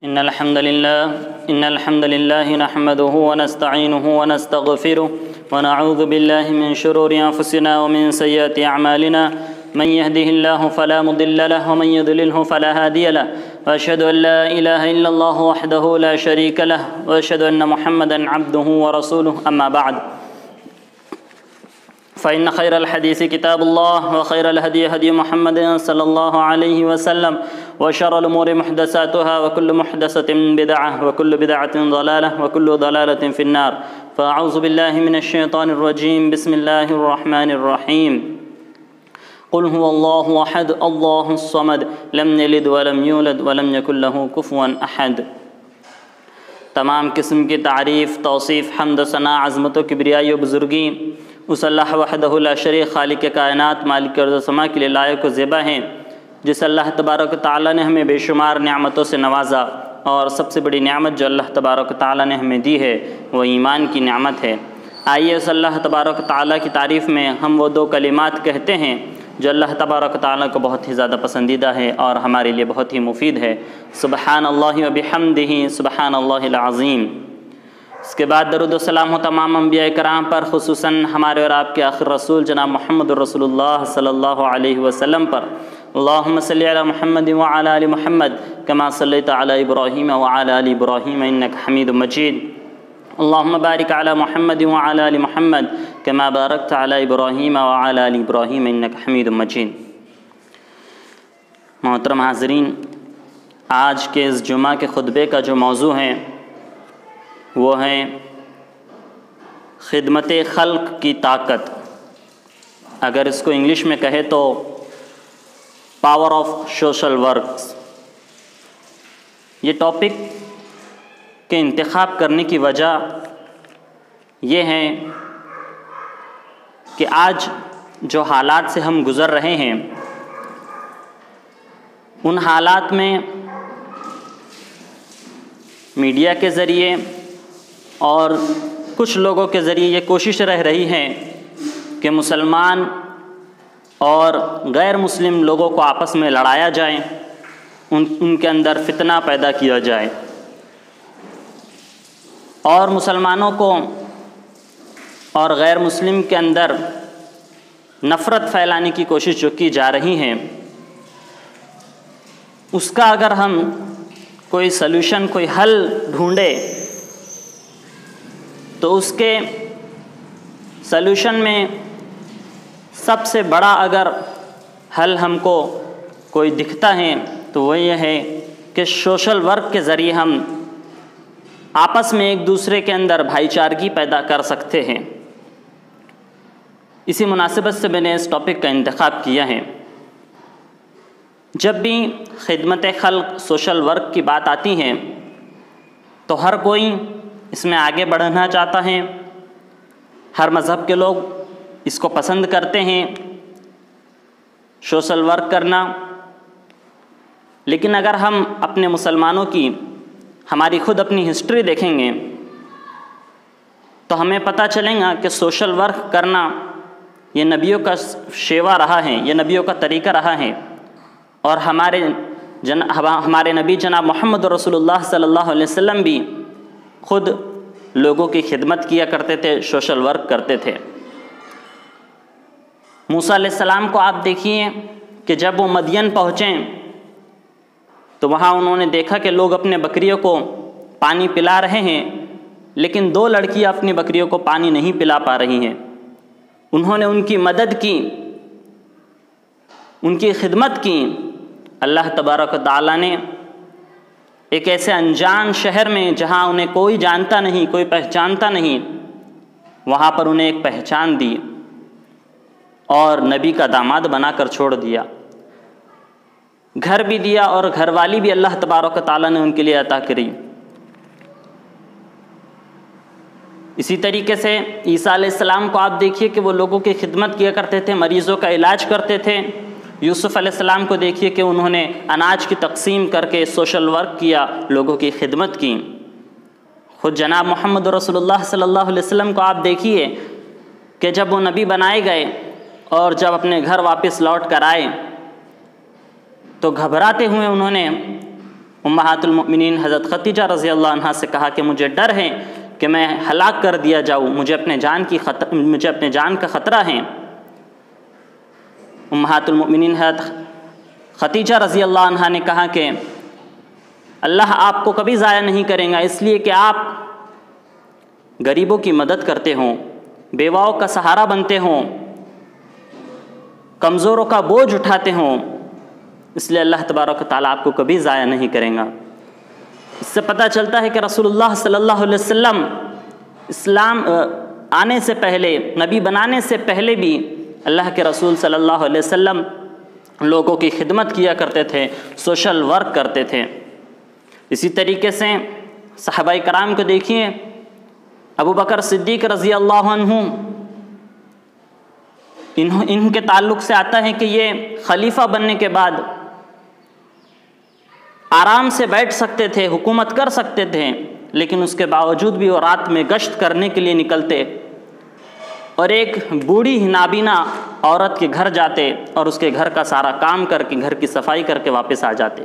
إن الحمد لله نحمده ونستعينه ونستغفره ونعوذ بالله من شرور أنفسنا ومن سيئات أعمالنا من يهده الله فلا مضل له ومن يضلله فلا هادي له وأشهد أن لا إله إلا الله وحده لا شريك له وأشهد أن محمدا عبده ورسوله أما بعد فإن خير الحديث كتاب الله وخير الهدي هدي محمد صلى الله عليه وسلم وشر الأمور محدثاتها وكل محدثة بدعة وكل بدعة ضلالة وكل ضلالة في النار فأعوذ بالله من الشيطان الرجيم بسم الله الرحمن الرحيم قل هو الله أحد الله الصمد لم يلد ولم يولد ولم يكن له كفوا أحد۔ تمام قسم کی تعریف، توصیف، حمد و ثنا، عظمت و کبریائی و بزرگی اس اللہ وحدہ لا شریک خالق کائنات مالک ارض و سما کے لیے لائق و زیبا ہیں، جس اللہ تبارک و تعالیٰ نے ہمیں بے شمار نعمتوں سے نوازا، اور سب سے بڑی نعمت جو اللہ تبارک و تعالیٰ نے ہمیں دی ہے وہ ایمان کی نعمت ہے۔ آئیے اس اللہ تبارک و تعالیٰ کی تعریف میں ہم وہ دو کلمات کہتے ہیں جو اللہ تبارک و تعالیٰ کو بہت ہی زیادہ پسندیدہ ہے اور ہمارے لیے بہت ہی مفید ہے۔ سبحان اللہ و بحمدہ، سبحان اللہ العظیم۔ اس کے بعد درود و سلام ہو تمام انبیاء کرام پر، خصوصاً ہمارے اور آپ کے آخر رسول جناب محمد رسول اللہ صلی اللہ علیہ وسلم پر۔ اللہم صلی علی محمد وعلی آل محمد کما صلیت علی ابراہیم وعلی آل ابراہیم انک حمید مجید۔ اللہم بارک علی محمد وعلی آل محمد کما بارکت علی ابراہیم وعلی آل ابراہیم انک حمید مجید۔ محترم حاضرین، آج کے اس جمعہ کے خطبے کا جو موضوع ہے وہ ہے خدمت خلق کی طاقت، اگر اس کو انگلش میں کہے تو پاور آف سوشل ورکس۔ یہ ٹاپک کے انتخاب کرنے کی وجہ یہ ہے کہ آج جو حالات سے ہم گزر رہے ہیں ان حالات میں میڈیا کے ذریعے اور کچھ لوگوں کے ذریعے یہ کوشش رہ رہی ہے کہ مسلمان اور غیر مسلم لوگوں کو آپس میں لڑایا جائے، ان کے اندر فتنہ پیدا کیا جائے، اور مسلمانوں کو اور غیر مسلم کے اندر نفرت پھیلانے کی کوشش جو کی جا رہی ہے، اس کا اگر ہم کوئی سلوشن، کوئی حل ڈھونڈے تو اس کے سلوشن میں سب سے بڑا اگر حل ہم کو کوئی دکھتا ہے تو وہ یہ ہے کہ سوشل ورک کے ذریعے ہم آپس میں ایک دوسرے کے اندر بھائی چارگی پیدا کر سکتے ہیں۔ اسی مناسبت سے میں نے اس ٹاپک کا انتخاب کیا ہے۔ جب بھی خدمت خلق، سوشل ورک کی بات آتی ہے تو ہر کوئی اس میں آگے بڑھنا چاہتا ہے، ہر مذہب کے لوگ اس کو پسند کرتے ہیں، سوشل ورک کرنا۔ لیکن اگر ہم اپنے مسلمانوں کی، ہماری خود اپنی ہسٹری دیکھیں گے تو ہمیں پتہ چلے گا کہ سوشل ورک کرنا یہ نبیوں کا شیوا رہا ہے، یہ نبیوں کا طریقہ رہا ہے، اور ہمارے نبی جناب محمد رسول اللہ صلی اللہ علیہ وسلم بھی خود لوگوں کی خدمت کیا کرتے تھے، سوشل ورک کرتے تھے۔ موسیٰ علیہ السلام کو آپ دیکھیے کہ جب وہ مدین پہنچیں تو وہاں انہوں نے دیکھا کہ لوگ اپنے بکریوں کو پانی پلا رہے ہیں، لیکن دو لڑکیاں اپنی بکریوں کو پانی نہیں پلا پا رہی ہیں۔ انہوں نے ان کی مدد کی، ان کی خدمت کی۔ اللہ تبارک و تعالیٰ نے ایک ایسے انجان شہر میں جہاں انہیں کوئی جانتا نہیں، کوئی پہچانتا نہیں، وہاں پر انہیں ایک پہچان دی اور نبی کا داماد بنا کر چھوڑ دیا، گھر بھی دیا اور گھر والی بھی اللہ تبارک و تعالیٰ نے ان کے لیے عطا کری۔ اسی طریقے سے عیسیٰ علیہ السلام کو آپ دیکھیے کہ وہ لوگوں کی خدمت کیا کرتے تھے، مریضوں کا علاج کرتے تھے۔ یوسف علیہ السلام کو دیکھیے کہ انہوں نے اناج کی تقسیم کر کے سوشل ورک کیا، لوگوں کی خدمت کی۔ خود جناب محمد رسول اللہ صلی اللہ علیہ وسلم کو آپ دیکھیے کہ جب وہ نبی بنائے گئے اور جب اپنے گھر واپس لوٹ کر آئے تو گھبراتے ہوئے انہوں نے امہات المؤمنین حضرت خدیجہ رضی اللہ عنہا سے کہا کہ مجھے ڈر ہے کہ میں ہلاک کر دیا جاؤں، مجھے اپنے جان کا خطرہ ہے۔ امہات المؤمنین حضرت خدیجہ رضی اللہ عنہا نے کہا کہ اللہ آپ کو کبھی ضائع نہیں کرے گا، اس لیے کہ آپ غریبوں کی مدد کرتے ہوں، بیواؤں کا سہارا بنتے ہوں، کمزوروں کا بوجھ اٹھاتے ہوں، اس لیے اللہ تبارک و تعالیٰ آپ کو کبھی ضائع نہیں کرے گا۔ اس سے پتہ چلتا ہے کہ رسول اللہ صلی اللہ علیہ وسلم اسلام آنے سے پہلے، نبی بنانے سے پہلے بھی اللہ کے رسول صلی اللہ علیہ وسلم لوگوں کی خدمت کیا کرتے تھے، سوشل ورک کرتے تھے۔ اسی طریقے سے صحابہ کرام کو دیکھیے، ابو بکر صدیق رضی اللہ عنہ، ان کے تعلق سے آتا ہے کہ یہ خلیفہ بننے کے بعد آرام سے بیٹھ سکتے تھے، حکومت کر سکتے تھے، لیکن اس کے باوجود بھی وہ رات میں گشت کرنے کے لیے نکلتے اور ایک بوڑھی نابینا عورت کے گھر جاتے اور اس کے گھر کا سارا کام کر کے، گھر کی صفائی کر کے واپس آ جاتے۔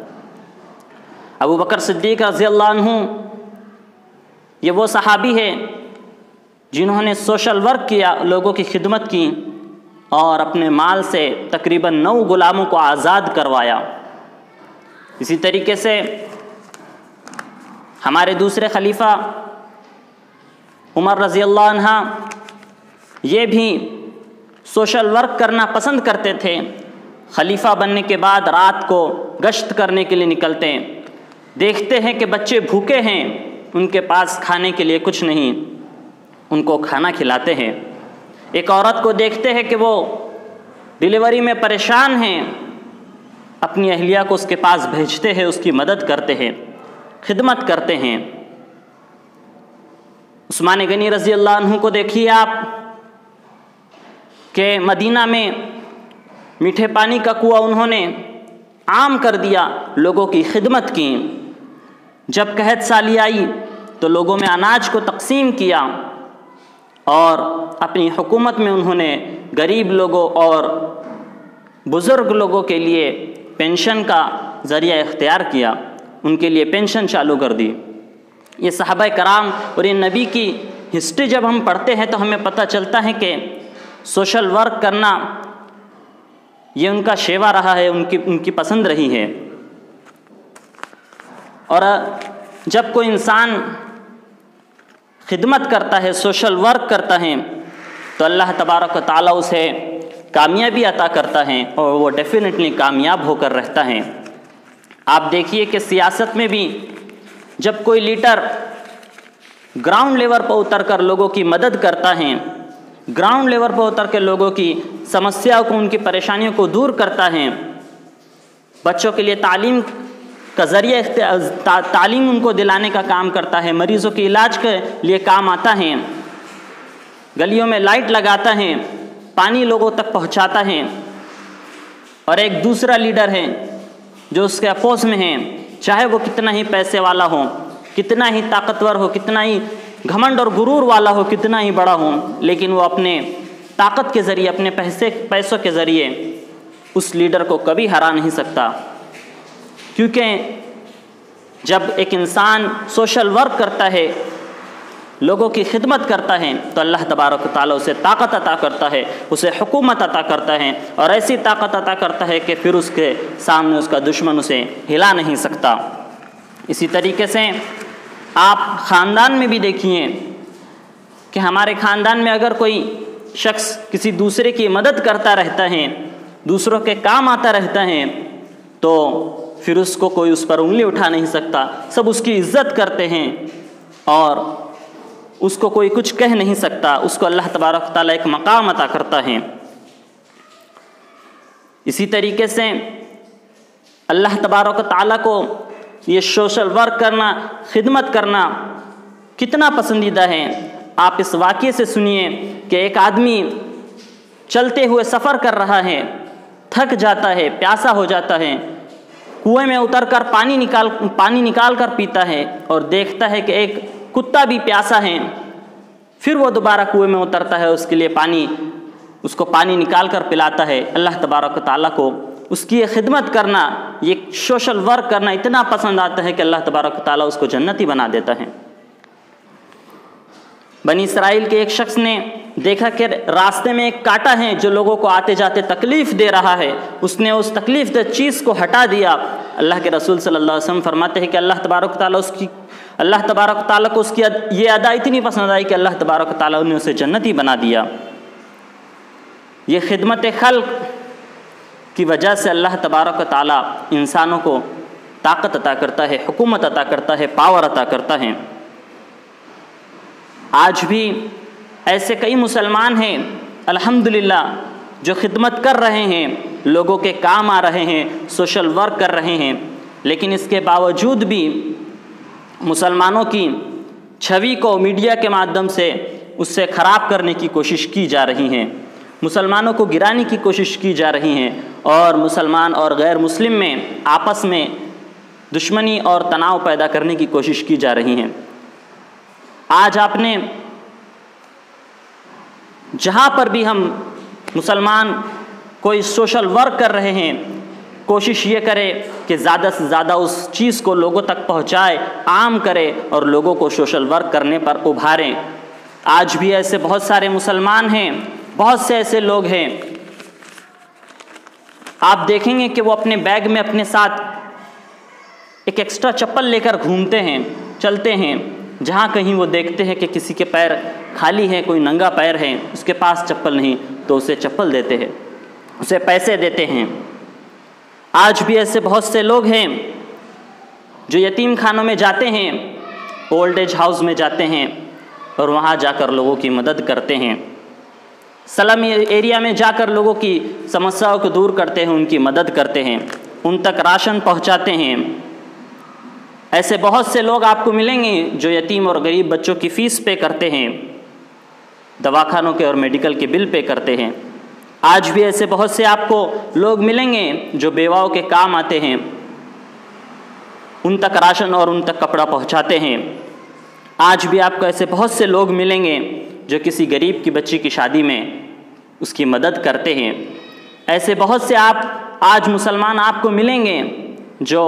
ابو بکر صدیق رضی اللہ عنہ یہ وہ صحابی ہے جنہوں نے سوشل ورک کیا، لوگوں کی خدمت کی اور اپنے مال سے تقریباً 9 غلاموں کو آزاد کروایا۔ اسی طریقے سے ہمارے دوسرے خلیفہ عمر رضی اللہ عنہ یہ بھی سوشل ورک کرنا پسند کرتے تھے۔ خلیفہ بننے کے بعد رات کو گشت کرنے کے لیے نکلتے، دیکھتے ہیں کہ بچے بھوکے ہیں، ان کے پاس کھانے کے لیے کچھ نہیں، ان کو کھانا کھلاتے ہیں۔ ایک عورت کو دیکھتے ہیں کہ وہ ڈیلیوری میں پریشان ہیں، اپنی اہلیہ کو اس کے پاس بھیجتے ہیں، اس کی مدد کرتے ہیں، خدمت کرتے ہیں۔ عثمان غنی رضی اللہ عنہ کو دیکھیے آپ کہ مدینہ میں میٹھے پانی کا کنواں انہوں نے عام کر دیا، لوگوں کی خدمت کی۔ جب قحط سالی آئی تو لوگوں میں اناج کو تقسیم کیا اور اپنی حکومت میں انہوں نے غریب لوگوں اور بزرگ لوگوں کے لیے پینشن کا ذریعہ اختیار کیا، ان کے لیے پینشن چالو کر دی۔ یہ صحابہ کرام اور یہ نبی کی ہسٹری جب ہم پڑھتے ہیں تو ہمیں پتہ چلتا ہے کہ سوشل ورک کرنا یہ ان کا شیوا رہا ہے، ان کی پسند رہی ہے۔ اور جب کوئی انسان خدمت کرتا ہے، سوشل ورک کرتا ہے، تو اللہ تبارک و تعالیٰ اسے کامیابی عطا کرتا ہے اور وہ ڈیفینیٹلی کامیاب ہو کر رہتا ہے۔ آپ دیکھیے کہ سیاست میں بھی جب کوئی لیڈر گراؤنڈ لیول پر اتر کر لوگوں کی مدد کرتا ہے، گراؤنڈ لیول پر اتر کے لوگوں کی سمسیاؤں کو، ان کی پریشانیوں کو دور کرتا ہے، بچوں کے لیے تعلیم کا ذریعہ تعلیم ان کو دلانے کا کام کرتا ہے، مریضوں کے علاج کے لیے کام آتا ہے، گلیوں میں لائٹ لگاتا ہے، پانی لوگوں تک پہنچاتا ہے، اور ایک دوسرا لیڈر ہے جو اس کے اپوز میں ہے، چاہے وہ کتنا ہی پیسے والا ہو، کتنا ہی طاقتور ہو، کتنا ہی گھمنڈ اور غرور والا ہو، کتنا ہی بڑا ہو، لیکن وہ اپنے طاقت کے ذریعے، اپنے پیسوں کے ذریعے اس لیڈر کو کبھی ہرا نہیں سکتا۔ کیونکہ جب ایک انسان سوشل ورک کرتا ہے، لوگوں کی خدمت کرتا ہے، تو اللہ تبارک و تعالیٰ اسے طاقت عطا کرتا ہے، اسے حکومت عطا کرتا ہے، اور ایسی طاقت عطا کرتا ہے کہ پھر اس کے سامنے اس کا دشمن اسے ہلا نہیں سکتا۔ اسی طریقے سے آپ خاندان میں بھی دیکھیے کہ ہمارے خاندان میں اگر کوئی شخص کسی دوسرے کی مدد کرتا رہتا ہے، دوسروں کے کام آتا رہتا ہے، تو پھر اس کو کوئی اس پر انگلی اٹھا نہیں سکتا، سب اس کی عزت کرتے ہیں اور اس کو کوئی کچھ کہہ نہیں سکتا، اس کو اللہ تبارک و تعالیٰ ایک مقام عطا کرتا ہے۔ اسی طریقے سے اللہ تبارک و تعالیٰ کو یہ سوشل ورک کرنا، خدمت کرنا کتنا پسندیدہ ہے۔ آپ اس واقعے سے سنیے کہ ایک آدمی چلتے ہوئے سفر کر رہا ہے، تھک جاتا ہے، پیاسا ہو جاتا ہے، کنویں میں اتر کر پانی نکال کر پیتا ہے اور دیکھتا ہے کہ ایک کتا بھی پیاسا ہے، پھر وہ دوبارہ کنویں میں اترتا ہے، اس کے لیے اس کو پانی نکال کر پلاتا ہے۔ اللہ تبارک و تعالیٰ کو اس کی یہ خدمت کرنا، یہ سوشل ورک کرنا اتنا پسند آتا ہے کہ اللہ تبارک و تعالیٰ اس کو جنتی بنا دیتا ہے۔ بنی اسرائیل کے ایک شخص نے دیکھا کہ راستے میں ایک کانٹا ہے جو لوگوں کو آتے جاتے تکلیف دے رہا ہے، اس نے اس تکلیف دہ چیز کو ہٹا دیا۔ اللہ کے رسول صلی اللہ علیہ وسلم فرماتے ہیں کہ اللہ تبارک و تعالیٰ کو اس کی یہ ادا اتنی پسند آئی کہ اللہ تبارک و تعالیٰ نے اسے جنتی بنا دیا۔ یہ خدمت خلق کی وجہ سے اللہ تبارک و تعالیٰ انسانوں کو طاقت عطا کرتا ہے، حکومت عطا کرتا ہے، پاور عطا کرتا ہے۔ آج بھی ایسے کئی مسلمان ہیں الحمدللہ جو خدمت کر رہے ہیں، لوگوں کے کام آ رہے ہیں، سوشل ورک کر رہے ہیں، لیکن اس کے باوجود بھی مسلمانوں کی چھوی کو میڈیا کے مادھیم سے اس سے خراب کرنے کی کوشش کی جا رہی ہے، مسلمانوں کو گرانے کی کوشش کی جا رہی ہیں، اور مسلمان اور غیر مسلم میں آپس میں دشمنی اور تناؤ پیدا کرنے کی کوشش کی جا رہی ہیں۔ آج آپ نے جہاں پر بھی ہم مسلمان کوئی سوشل ورک کر رہے ہیں، کوشش یہ کرے کہ زیادہ سے زیادہ اس چیز کو لوگوں تک پہنچائے، عام کرے اور لوگوں کو سوشل ورک کرنے پر ابھاریں۔ آج بھی ایسے بہت سارے مسلمان ہیں، بہت سے ایسے لوگ ہیں، آپ دیکھیں گے کہ وہ اپنے بیگ میں اپنے ساتھ ایک ایکسٹرا چپل لے کر گھومتے ہیں، چلتے ہیں، جہاں کہیں وہ دیکھتے ہیں کہ کسی کے پیر خالی ہیں، کوئی ننگا پیر ہے، اس کے پاس چپل نہیں، تو اسے چپل دیتے ہیں، اسے پیسے دیتے ہیں۔ آج بھی ایسے بہت سے لوگ ہیں جو یتیم خانوں میں جاتے ہیں، اولڈ ایج ہاؤس میں جاتے ہیں اور وہاں جا کر لوگوں کی مدد کرتے ہیں، سلم ایریا میں جا کر لوگوں کی سمسیاؤں کو دور کرتے ہیں، ان کی مدد کرتے ہیں، ان تک راشن پہنچاتے ہیں۔ ایسے بہت سے لوگ آپ کو ملیں گے جو یتیم اور غریب بچوں کی فیس پے کرتے ہیں، دواخانوں کے اور میڈیکل کے بل پے کرتے ہیں۔ آج بھی ایسے بہت سے آپ کو لوگ ملیں گے جو بیواؤں کے کام آتے ہیں، ان تک راشن اور ان تک کپڑا پہنچاتے ہیں۔ آج بھی آپ کو ایسے بہت سے لوگ ملیں گے جو کسی غریب کی بچی کی شادی میں اس کی مدد کرتے ہیں۔ ایسے بہت سے آج مسلمان آپ کو ملیں گے جو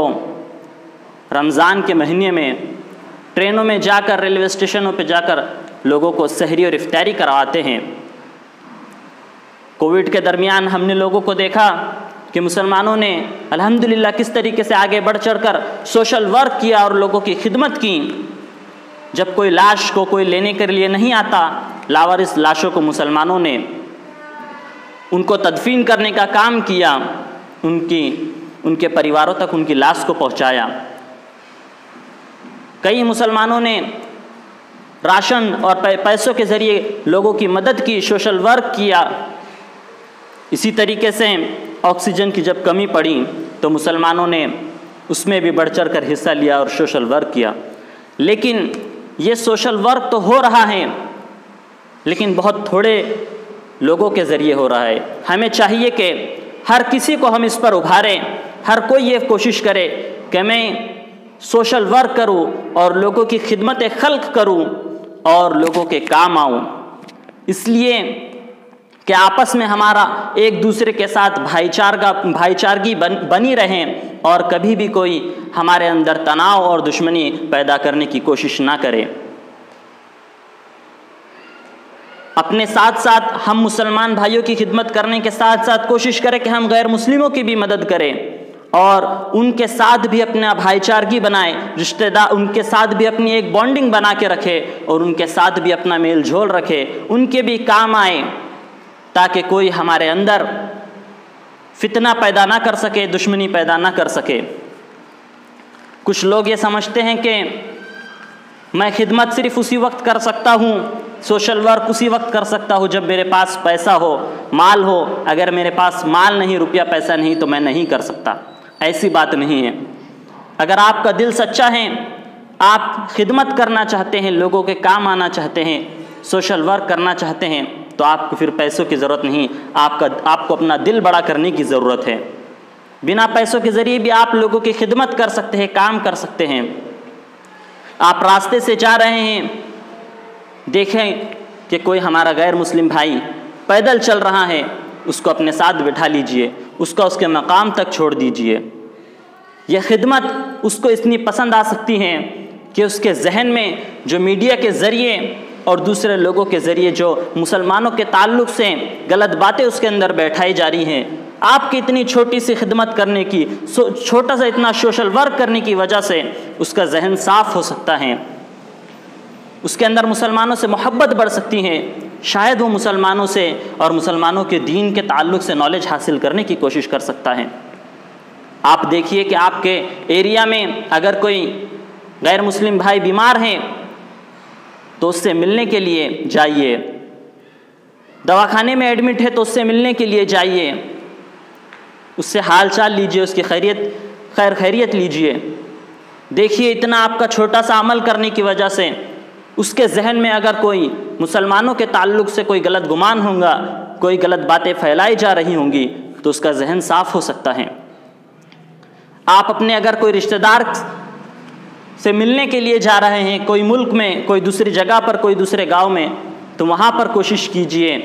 رمضان کے مہینے میں ٹرینوں میں جا کر، ریلوے اسٹیشنوں پہ جا کر لوگوں کو سحری اور افطاری کرواتے ہیں۔ کووڈ کے درمیان ہم نے لوگوں کو دیکھا کہ مسلمانوں نے الحمدللہ کس طریقے سے آگے بڑھ چڑھ کر سوشل ورک کیا اور لوگوں کی خدمت کی۔ جب کوئی لاش کو کوئی لینے کے لیے نہیں آتا، لاوارث لاشوں کو مسلمانوں نے ان کو تدفین کرنے کا کام کیا، ان کے پریواروں تک ان کی لاش کو پہنچایا۔ کئی مسلمانوں نے راشن اور پیسوں کے ذریعے لوگوں کی مدد کی، سوشل ورک کیا۔ اسی طریقے سے آکسیجن کی جب کمی پڑی تو مسلمانوں نے اس میں بھی بڑھ چڑھ کر حصہ لیا اور سوشل ورک کیا۔ لیکن یہ سوشل ورک تو ہو رہا ہے، لیکن بہت تھوڑے لوگوں کے ذریعے ہو رہا ہے۔ ہمیں چاہیے کہ ہر کسی کو ہم اس پر ابھاریں، ہر کوئی یہ کوشش کرے کہ میں سوشل ورک کروں اور لوگوں کی خدمت خلق کروں اور لوگوں کے کام آؤں، اس لیے کہ آپس میں ہمارا ایک دوسرے کے ساتھ بھائی چارگی بنی رہیں اور کبھی بھی کوئی ہمارے اندر تناؤ اور دشمنی پیدا کرنے کی کوشش نہ کرے۔ اپنے ساتھ ساتھ ہم مسلمان بھائیوں کی خدمت کرنے کے ساتھ ساتھ کوشش کریں کہ ہم غیر مسلموں کی بھی مدد کریں اور ان کے ساتھ بھی اپنا بھائی چارگی بنائیں، رشتہ دار ان کے ساتھ بھی اپنی ایک بانڈنگ بنا کے رکھے اور ان کے ساتھ بھی اپنا میل جول رکھے، ان کے بھی کام آئیں تاکہ کوئی ہمارے اندر فتنہ پیدا نہ کر سکے، دشمنی پیدا نہ کر سکے۔ کچھ لوگ یہ سمجھتے ہیں کہ میں خدمت صرف اسی وقت کر سکتا ہوں، سوشل ورک اسی وقت کر سکتا ہوں جب میرے پاس پیسہ ہو، مال ہو، اگر میرے پاس مال نہیں، روپیہ پیسہ نہیں تو میں نہیں کر سکتا۔ ایسی بات نہیں ہے۔ اگر آپ کا دل سچا ہے، آپ خدمت کرنا چاہتے ہیں، لوگوں کے کام آنا چاہتے ہیں، سوشل ورک کرنا چاہتے ہیں تو آپ کو پھر پیسوں کی ضرورت نہیں، آپ کو اپنا دل بڑا کرنے کی ضرورت ہے۔ بنا پیسوں کے ذریعے بھی آپ لوگوں کی خدمت کر سکتے ہیں، کام کر سکتے ہیں۔ آپ راستے سے جا رہے ہیں، دیکھیں کہ کوئی ہمارا غیر مسلم بھائی پیدل چل رہا ہے، اس کو اپنے ساتھ بٹھا لیجئے، اس کا اس کے مقام تک چھوڑ دیجئے۔ یہ خدمت اس کو اتنی پسند آ سکتی ہیں کہ اس کے ذہن میں جو میڈیا کے ذریعے اور دوسرے لوگوں کے ذریعے جو مسلمانوں کے تعلق سے غلط باتیں اس کے اندر بیٹھائی جا رہی ہیں، آپ کی اتنی چھوٹی سی خدمت کرنے کی، چھوٹا سا اتنا سوشل ورک کرنے کی وجہ سے اس کا ذہن صاف ہو سکتا ہے، اس کے اندر مسلمانوں سے محبت بڑھ سکتی ہے، شاید وہ مسلمانوں سے اور مسلمانوں کے دین کے تعلق سے نالج حاصل کرنے کی کوشش کر سکتا ہے۔ آپ دیکھیے کہ آپ کے ایریا میں اگر کوئی غیر مسلم بھائی بیمار ہیں تو اس سے ملنے کے لیے جائیے، دواخانے میں ایڈمٹ ہے تو اس سے ملنے کے لیے جائیے، اس سے حال چال لیجئے، اس کی خیریت لیجئے۔ دیکھیے اتنا آپ کا چھوٹا سا عمل کرنے کی وجہ سے اس کے ذہن میں اگر کوئی مسلمانوں کے تعلق سے کوئی غلط گمان ہوگا، کوئی غلط باتیں پھیلائی جا رہی ہوں گی تو اس کا ذہن صاف ہو سکتا ہے۔ آپ اپنے اگر کوئی رشتہ دار سے ملنے کے لیے جا رہے ہیں کوئی ملک میں، کوئی دوسری جگہ پر، کوئی دوسرے گاؤں میں، تو وہاں پر کوشش کیجئے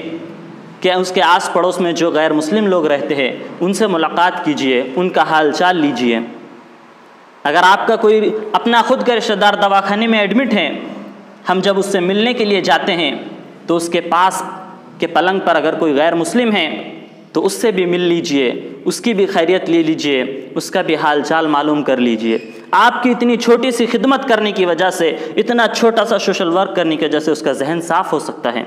کہ اس کے آس پڑوس میں جو غیر مسلم لوگ رہتے ہیں ان سے ملاقات کیجئے، ان کا حال چال لیجئے۔ اگر آپ کا کوئی اپنا خود کا رشتہ دار دواخانے میں ایڈمٹ ہے، ہم جب اس سے ملنے کے لیے جاتے ہیں تو اس کے پاس کے پلنگ پر اگر کوئی غیر مسلم ہے تو اس سے بھی مل لیجئے، اس کی بھی خیریت لے لیجئے، اس کا بھی حال چال معلوم کر لیجئے۔ آپ کی اتنی چھوٹی سی خدمت کرنے کی وجہ سے، اتنا چھوٹا سا سوشل ورک کرنے کی وجہ سے اس کا ذہن صاف ہو سکتا ہے،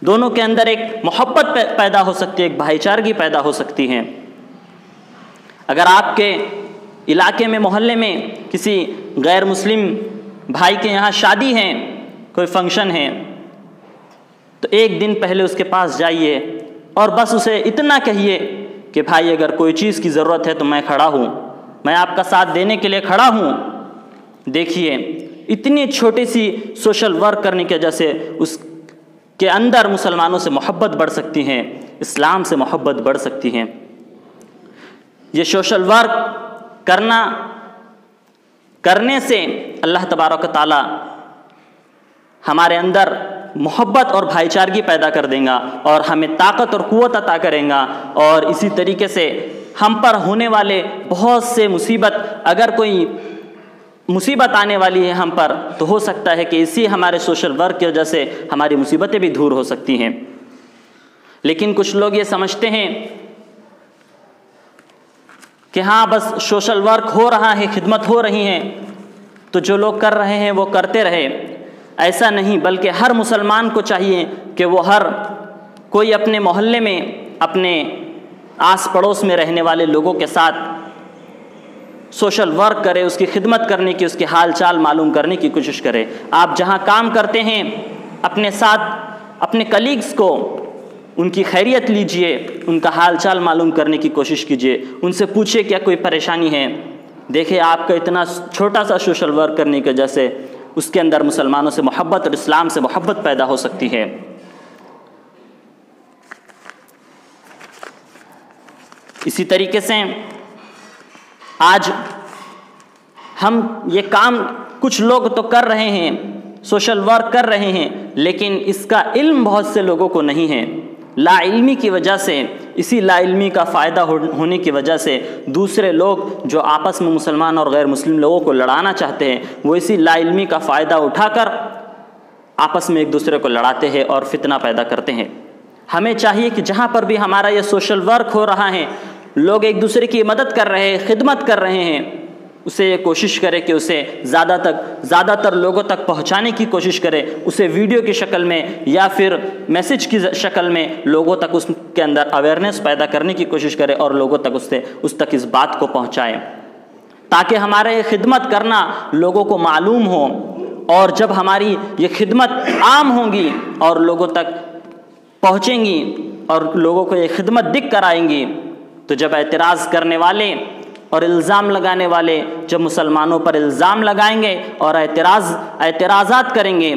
دونوں کے اندر ایک محبت پیدا ہو سکتی ہے، ایک بھائی چارگی پیدا ہو سکتی ہے۔ اگر آپ کے علاقے میں، محلے میں کسی غیر مسلم بھائی کے یہاں شادی ہے، کوئی فنکشن ہے، تو ایک دن پہلے اس کے پاس جائیے اور بس اسے اتنا کہیے کہ بھائی اگر کوئی چیز کی ضرورت ہے تو میں کھڑا ہوں، میں آپ کا ساتھ دینے کے لیے کھڑا ہوں۔ دیکھیے اتنی چھوٹی سی سوشل ورک کرنے کی وجہ سے اس کے اندر مسلمانوں سے محبت بڑھ سکتی ہے، اسلام سے محبت بڑھ سکتی ہے۔ یہ سوشل ورک کرنے سے اللہ تبارک و تعالی ہمارے اندر محبت اور بھائی چارگی پیدا کر دیں گا اور ہمیں طاقت اور قوت عطا کریں گا، اور اسی طریقے سے ہم پر ہونے والے بہت سے اگر کوئی مصیبت آنے والی ہے ہم پر، تو ہو سکتا ہے کہ اسی ہمارے سوشل ورک کی وجہ سے ہماری مصیبتیں بھی دور ہو سکتی ہیں۔ لیکن کچھ لوگ یہ سمجھتے ہیں کہ ہاں بس سوشل ورک ہو رہا ہے، خدمت ہو رہی ہیں تو جو لوگ کر رہے ہیں وہ کرتے رہے۔ ایسا نہیں، بلکہ ہر مسلمان کو چاہیے کہ وہ ہر کوئی اپنے محلے میں، اپنے آس پڑوس میں رہنے والے لوگوں کے ساتھ سوشل ورک کرے، اس کی خدمت کرنے کی، اس کے حال چال معلوم کرنے کی کوشش کرے۔ آپ جہاں کام کرتے ہیں اپنے ساتھ اپنے کلیگز کو ان کی خیریت لیجئے، ان کا حال چال معلوم کرنے کی کوشش کیجئے، ان سے پوچھئے کیا کوئی پریشانی ہے۔ دیکھیں آپ کا اتنا چھوٹا سا سوشل ورک کرنے کی وجہ سے اس کے اندر مسلمانوں سے محبت اور اسلام سے محبت پیدا ہو سکتی ہے۔ اسی طریقے سے آج ہم یہ کام کچھ لوگ تو کر رہے ہیں، سوشل ورک کر رہے ہیں، لیکن اس کا علم بہت سے لوگوں کو نہیں ہے۔ لا علمی کی وجہ سے، اسی لا علمی کا فائدہ ہونے کی وجہ سے دوسرے لوگ جو آپس میں مسلمان اور غیر مسلم لوگوں کو لڑانا چاہتے ہیں، وہ اسی لا علمی کا فائدہ اٹھا کر آپس میں ایک دوسرے کو لڑاتے ہیں اور فتنہ پیدا کرتے ہیں۔ ہمیں چاہیے کہ جہاں پر بھی ہمارا یہ سوشل ورک ہو رہا ہے، لوگ ایک دوسرے کی مدد کر رہے ہیں، خدمت کر رہے ہیں، اسے یہ کوشش کرے کہ اسے زیادہ تر لوگوں تک پہنچانے کی کوشش کرے، اسے ویڈیو کی شکل میں یا پھر میسج کی شکل میں لوگوں تک اس کے اندر اویئرنیس پیدا کرنے کی کوشش کرے اور لوگوں تک اس تک اس بات کو پہنچائے، تاکہ ہمارے یہ خدمت کرنا لوگوں کو معلوم ہو۔ اور جب ہماری یہ خدمت عام ہوں گی اور لوگوں تک پہنچیں گی اور لوگوں کو یہ خدمت دکھ کر آئیں گی، تو جب اعتراض کرنے والے اور الزام لگانے والے جب مسلمانوں پر الزام لگائیں گے اور اعتراضات کریں گے،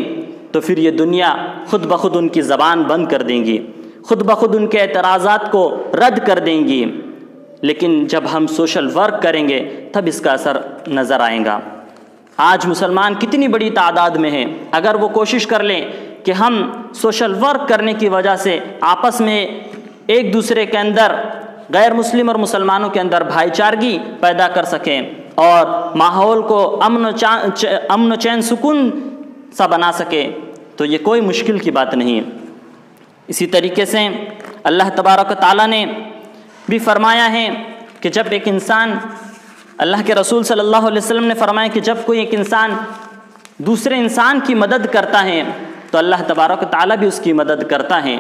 تو پھر یہ دنیا خود بخود ان کی زبان بند کر دیں گی، خود بخود ان کے اعتراضات کو رد کر دیں گی۔ لیکن جب ہم سوشل ورک کریں گے تب اس کا اثر نظر آئے گا۔ آج مسلمان کتنی بڑی تعداد میں ہیں، اگر وہ کوشش کر لیں کہ ہم سوشل ورک کرنے کی وجہ سے آپس میں ایک دوسرے کے اندر غیر مسلم اور مسلمانوں کے اندر بھائی چارگی پیدا کر سکیں اور ماحول کو امن و چین سکون سا بنا سکے تو یہ کوئی مشکل کی بات نہیں۔ اسی طریقے سے اللہ تبارک و تعالیٰ نے بھی فرمایا ہے کہ جب ایک انسان، اللہ کے رسول صلی اللہ علیہ وسلم نے فرمایا کہ جب کوئی ایک انسان دوسرے انسان کی مدد کرتا ہے تو اللہ تبارک و تعالیٰ بھی اس کی مدد کرتا ہے،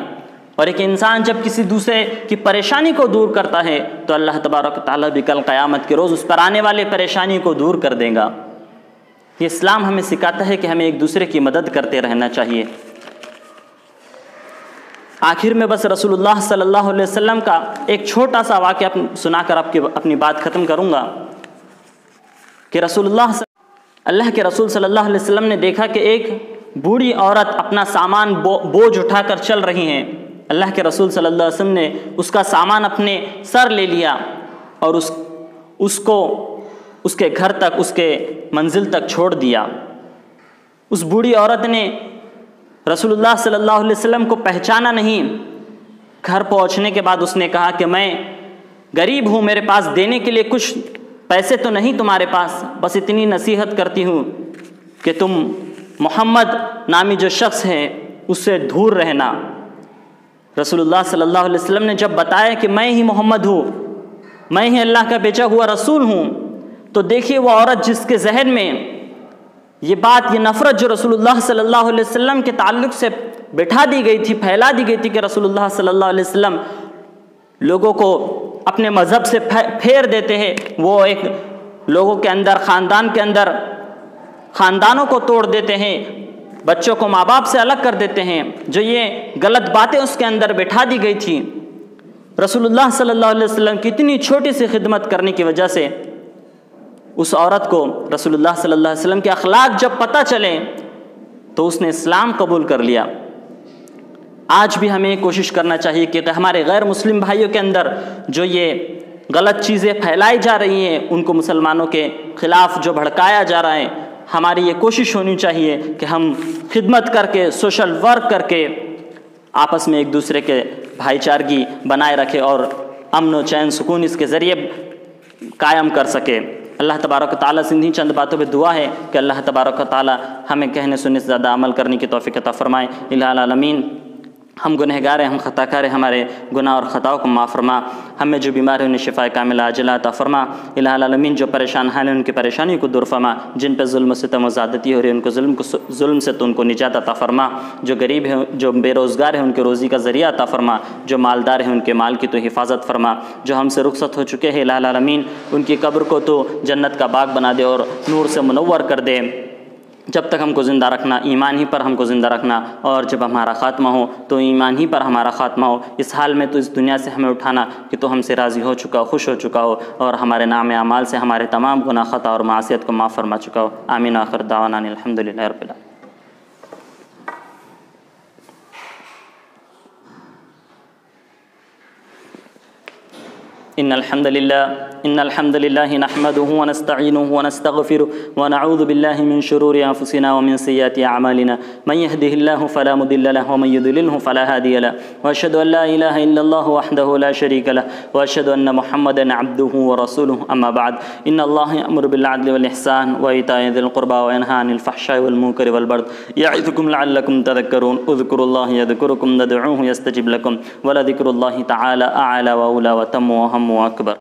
اور ایک انسان جب کسی دوسرے کی پریشانی کو دور کرتا ہے تو اللہ تبارک و تعالیٰ بھی کل قیامت کے روز اس پر آنے والے پریشانی کو دور کر دے گا۔ یہ اسلام ہمیں سکھاتا ہے کہ ہمیں ایک دوسرے کی مدد کرتے رہنا چاہیے۔ آخر میں بس رسول اللہ صلی اللہ علیہ وسلم کا ایک چھوٹا سا واقعہ سنا کر اپنی بات ختم کروں گا کہ اللہ کے رسول صلی اللہ علیہ وسلم نے دیکھا کہ ایک بوڑھی عورت اپنا سامان بوجھ اٹھا کر چل رہی ہیں۔ اللہ کے رسول صلی اللہ علیہ وسلم نے اس کا سامان اپنے سر لے لیا اور اس کو اس کے گھر تک، اس کے منزل تک چھوڑ دیا۔ اس بوڑھی عورت نے رسول اللہ صلی اللہ علیہ وسلم کو پہچانا نہیں۔ گھر پہنچنے کے بعد اس نے کہا کہ میں غریب ہوں، میرے پاس دینے کے لیے کچھ پیسے تو نہیں تمہارے پاس، بس اتنی نصیحت کرتی ہوں کہ تم محمد نامی جو شخص ہے اس سے دور رہنا۔ رسول اللہ صلی اللہ علیہ وسلم نے جب بتایا کہ میں ہی محمد ہوں، میں ہی اللہ کا بھیجا ہوا رسول ہوں، تو دیکھیے وہ عورت جس کے ذہن میں یہ بات، یہ نفرت جو رسول اللہ صلی اللہ علیہ وسلم کے تعلق سے بٹھا دی گئی تھی، پھیلا دی گئی تھی کہ رسول اللہ صلی اللہ علیہ وسلم لوگوں کو اپنے مذہب سے پھیر دیتے ہیں، وہ ایک لوگوں کے اندر، خاندان کے اندر خاندانوں کو توڑ دیتے ہیں، بچوں کو ماں باپ سے الگ کر دیتے ہیں، جو یہ غلط باتیں اس کے اندر بٹھا دی گئی تھی، رسول اللہ صلی اللہ علیہ وسلم کی اتنی چھوٹی سی خدمت کرنے کی وجہ سے اس عورت کو رسول اللہ صلی اللہ علیہ وسلم کے اخلاق جب پتہ چلے تو اس نے اسلام قبول کر لیا۔ آج بھی ہمیں کوشش کرنا چاہیے کہ ہمارے غیر مسلم بھائیوں کے اندر جو یہ غلط چیزیں پھیلائی جا رہی ہیں، ان کو مسلمانوں کے خلاف جو بھڑکایا جا رہا ہے، ہماری یہ کوشش ہونی چاہیے کہ ہم خدمت کر کے، سوشل ورک کر کے آپس میں ایک دوسرے کے بھائی چارگی بنائے رکھے اور امن و چین سکون اس کے ذریعے قائم کر سکے۔ اللہ تبارک و تعالیٰ سے انہی چند باتوں پہ دعا ہے کہ اللہ تبارک و تعالیٰ ہمیں کہنے سننے سے زیادہ عمل کرنے کی توفیق عطا فرمائے۔ الہ العالمین، ہم گنہگار ہیں، ہم خطا کار ہیں، ہمارے گناہ اور خطاؤں کو معاف فرما، ہمیں جو بیمار ہیں انہیں شفاء کاملہ عاجلہ عطا فرما۔ الہ العالمین، جو پریشان حال ہیں ان کی پریشانیوں کو دور فرما، جن پہ ظلم و ستم و زیادتی ہو رہی ہے ان کو ظلم سے تو ان کو نجات عطا فرما، جو غریب ہیں، جو بے روزگار ہیں ان کے روزی کا ذریعہ عطا فرما، جو مالدار ہیں ان کے مال کی تو حفاظت فرما، جو ہم سے رخصت ہو چکے ہیں الہ العالمین ان کی قبر کو تو جنت کا باغ بنا دے اور نور سے منور کر دے۔ جب تک ہم کو زندہ رکھنا، ایمان ہی پر ہم کو زندہ رکھنا، اور جب ہمارا خاتمہ ہو تو ایمان ہی پر ہمارا خاتمہ ہو۔ اس حال میں تو اس دنیا سے ہمیں اٹھانا کہ تو ہم سے راضی ہو چکا ہو، خوش ہو چکا ہو، اور ہمارے نام اعمال سے ہمارے تمام گناہ خطا اور معصیت کو معاف فرما چکا ہو۔ آمین۔ آخر دعوانا الحمدللہ رب العالمین۔ إن الحمد لله نحمده ونستعينه ونستغفره ونعوذ بالله من شرور أنفسنا ومن سيئات أعمالنا، من يهده الله فلا مضل له ومن يضلله فلا هادي له، وأشهد أن لا إله إلا الله وحده لا شريك له، وأشهد أن محمدا عبده ورسوله، أما بعد، إن الله يأمر بالعدل والإحسان وإيتاء ذي القربى وينهى عن الفحشاء والمنكر والبغي يعظكم لعلكم تذكرون، اذكروا الله يذكركم، ادعوه يستجب لكم، ولذكر الله تعالى أعلى وأولى وتم وهم وأكبر۔